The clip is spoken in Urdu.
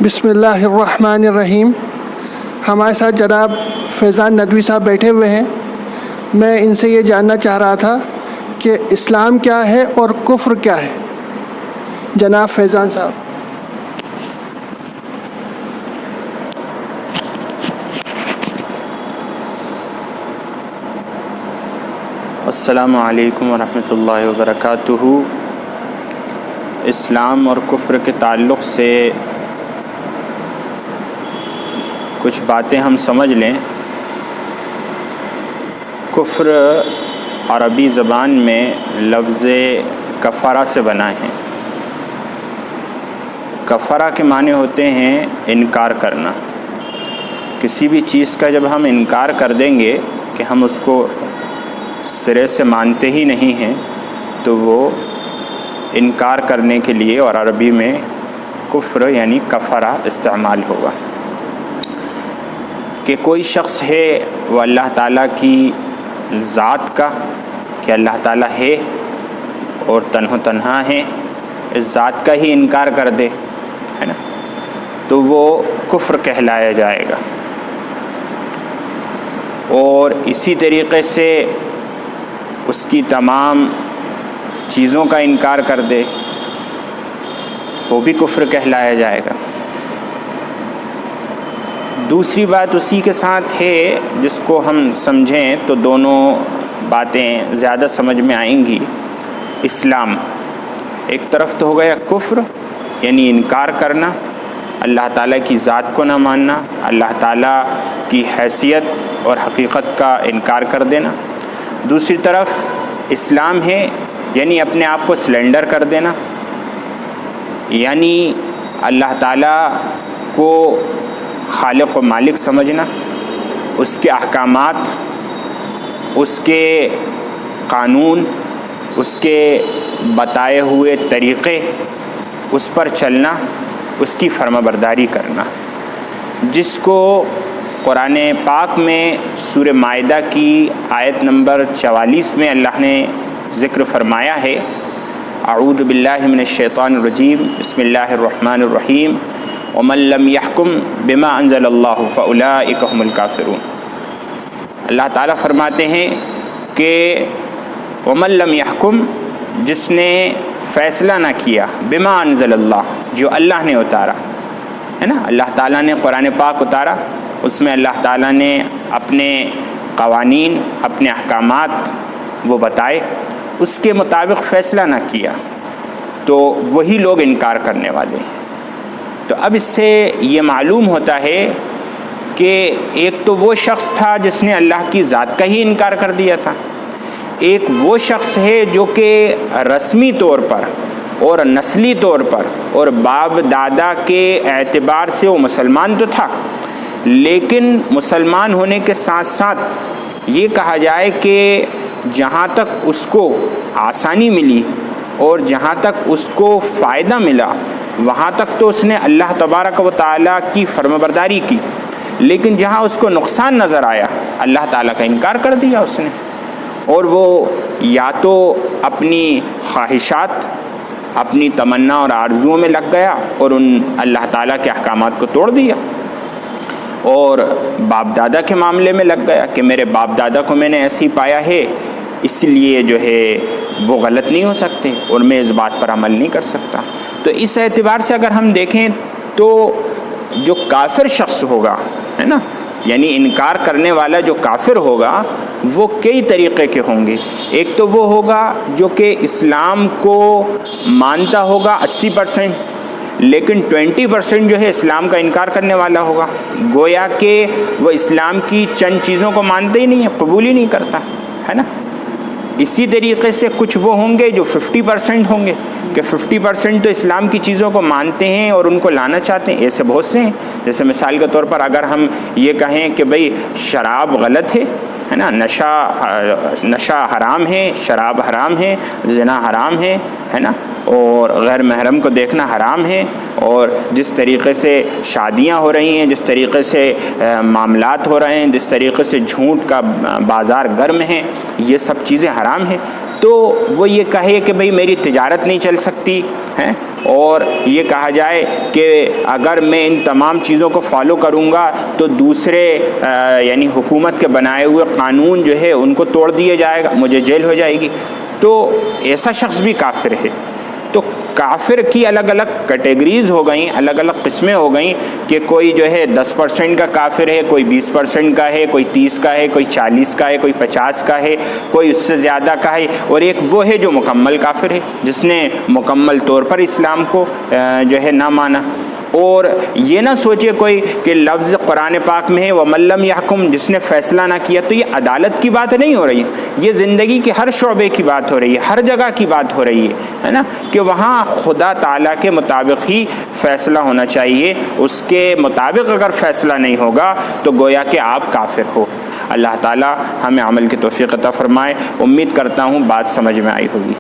بسم اللہ الرحمن الرحیم۔ ہمارے ساتھ جناب فیضان ندوی صاحب بیٹھے ہوئے ہیں۔ میں ان سے یہ جاننا چاہ رہا تھا کہ اسلام کیا ہے اور کفر کیا ہے۔ جناب فیضان صاحب۔ السلام علیکم ورحمۃ اللہ وبرکاتہ۔ اسلام اور کفر کے تعلق سے کچھ باتیں ہم سمجھ لیں۔ کفر عربی زبان میں لفظ کفرہ سے بنا ہے۔ کفرہ کے معنی ہوتے ہیں انکار کرنا۔ کسی بھی چیز کا جب ہم انکار کر دیں گے کہ ہم اس کو سرے سے مانتے ہی نہیں ہیں تو وہ انکار کرنے کے لیے اور عربی میں کفر یعنی کفرہ استعمال ہوگا۔ کہ کوئی شخص ہے وہ اللہ تعالیٰ کی ذات کا، کہ اللہ تعالیٰ ہے اور تنہا ہے، اس ذات کا ہی انکار کر دے، ہے نا، تو وہ کفر کہلایا جائے گا۔ اور اسی طریقے سے اس کی تمام چیزوں کا انکار کر دے، وہ بھی کفر کہلایا جائے گا۔ دوسری بات اسی کے ساتھ ہے جس کو ہم سمجھیں تو دونوں باتیں زیادہ سمجھ میں آئیں گی۔ اسلام ایک طرف تو ہو گیا کفر یعنی انکار کرنا، اللہ تعالیٰ کی ذات کو نہ ماننا، اللہ تعالیٰ کی حیثیت اور حقیقت کا انکار کر دینا۔ دوسری طرف اسلام ہے یعنی اپنے آپ کو سلنڈر کر دینا، یعنی اللہ تعالیٰ کو خالق و مالک سمجھنا، اس کے احکامات، اس کے قانون، اس کے بتائے ہوئے طریقے، اس پر چلنا، اس کی فرما برداری کرنا، جس کو قرآن پاک میں سورہ مائدہ کی آیت نمبر 44 میں اللہ نے ذکر فرمایا ہے۔ اعوذ باللہ من الشیطان الرجیم، بسم اللہ الرحمن الرحیم، ومن لم يحكم بما انزل اللہ فاولئک هم الکافرون۔ اللہ تعالیٰ فرماتے ہیں کہ ومن لم يحكم، جس نے فیصلہ نہ کیا، بما انزل اللہ، جو اللہ نے اتارا ہے نا، اللہ تعالیٰ نے قرآن پاک اتارا، اس میں اللہ تعالیٰ نے اپنے قوانین، اپنے احکامات وہ بتائے، اس کے مطابق فیصلہ نہ کیا تو وہی لوگ انکار کرنے والے ہیں۔ تو اب اس سے یہ معلوم ہوتا ہے کہ ایک تو وہ شخص تھا جس نے اللہ کی ذات کا ہی انکار کر دیا تھا، ایک وہ شخص ہے جو کہ رسمی طور پر اور نسلی طور پر اور باپ دادا کے اعتبار سے وہ مسلمان تو تھا، لیکن مسلمان ہونے کے ساتھ ساتھ یہ کہا جائے کہ جہاں تک اس کو آسانی ملی اور جہاں تک اس کو فائدہ ملا وہاں تک تو اس نے اللہ تبارک و تعالیٰ کی فرما برداری کی، لیکن جہاں اس کو نقصان نظر آیا اللہ تعالیٰ کا انکار کر دیا اس نے، اور وہ یا تو اپنی خواہشات، اپنی تمنا اور آرزوؤں میں لگ گیا اور ان اللہ تعالیٰ کے احکامات کو توڑ دیا، اور باپ دادا کے معاملے میں لگ گیا کہ میرے باپ دادا کو میں نے ایسے ہی پایا ہے، اس لیے جو ہے وہ غلط نہیں ہو سکتے اور میں اس بات پر عمل نہیں کر سکتا۔ تو اس اعتبار سے اگر ہم دیکھیں تو جو کافر شخص ہوگا، ہے نا، یعنی انکار کرنے والا جو کافر ہوگا وہ کئی طریقے کے ہوں گے۔ ایک تو وہ ہوگا جو کہ اسلام کو مانتا ہوگا 80%، لیکن 20% جو ہے اسلام کا انکار کرنے والا ہوگا، گویا کہ وہ اسلام کی چند چیزوں کو مانتے ہی نہیں ہے، قبول ہی نہیں کرتا، ہے نا۔ اسی طریقے سے کچھ وہ ہوں گے جو 50% ہوں گے کہ 50% تو اسلام کی چیزوں کو مانتے ہیں اور ان کو لانا چاہتے ہیں، ایسے بہت سے ہیں۔ جیسے مثال کے طور پر اگر ہم یہ کہیں کہ بھئی شراب غلط ہے نا، نشہ حرام ہے، شراب حرام ہے، زنا حرام ہے نا، اور غیر محرم کو دیکھنا حرام ہے، اور جس طریقے سے شادیاں ہو رہی ہیں، جس طریقے سے معاملات ہو رہے ہیں، جس طریقے سے جھوٹ کا بازار گرم ہے، یہ سب چیزیں حرام ہیں، تو وہ یہ کہے کہ بھئی میری تجارت نہیں چل سکتی ہے، اور یہ کہا جائے کہ اگر میں ان تمام چیزوں کو فالو کروں گا تو دوسرے یعنی حکومت کے بنائے ہوئے قانون جو ہے ان کو توڑ دیا جائے گا، مجھے جیل ہو جائے گی، تو ایسا شخص بھی کافر ہے۔ تو کافر کی الگ الگ کیٹیگریز ہو گئیں، الگ الگ قسمیں ہو گئیں کہ کوئی جو ہے 10% کا کافر ہے، کوئی 20% کا ہے، کوئی 30 کا ہے، کوئی 40 کا ہے، کوئی 50 کا ہے، کوئی اس سے زیادہ کا ہے، اور ایک وہ ہے جو مکمل کافر ہے جس نے مکمل طور پر اسلام کو جو ہے نہ مانا۔ اور یہ نہ سوچے کوئی کہ لفظ قرآن پاک میں ہے وَمَن لَّمْ يَحْكُم، جس نے فیصلہ نہ کیا، تو یہ عدالت کی بات نہیں ہو رہی، یہ زندگی کے ہر شعبے کی بات ہو رہی ہے، ہر جگہ کی بات ہو رہی ہے نا، کہ وہاں خدا تعالیٰ کے مطابق ہی فیصلہ ہونا چاہیے، اس کے مطابق اگر فیصلہ نہیں ہوگا تو گویا کہ آپ کافر ہو۔ اللہ تعالیٰ ہمیں عمل کی توفیق عطا فرمائے۔ امید کرتا ہوں بات سمجھ میں آئی ہوگی۔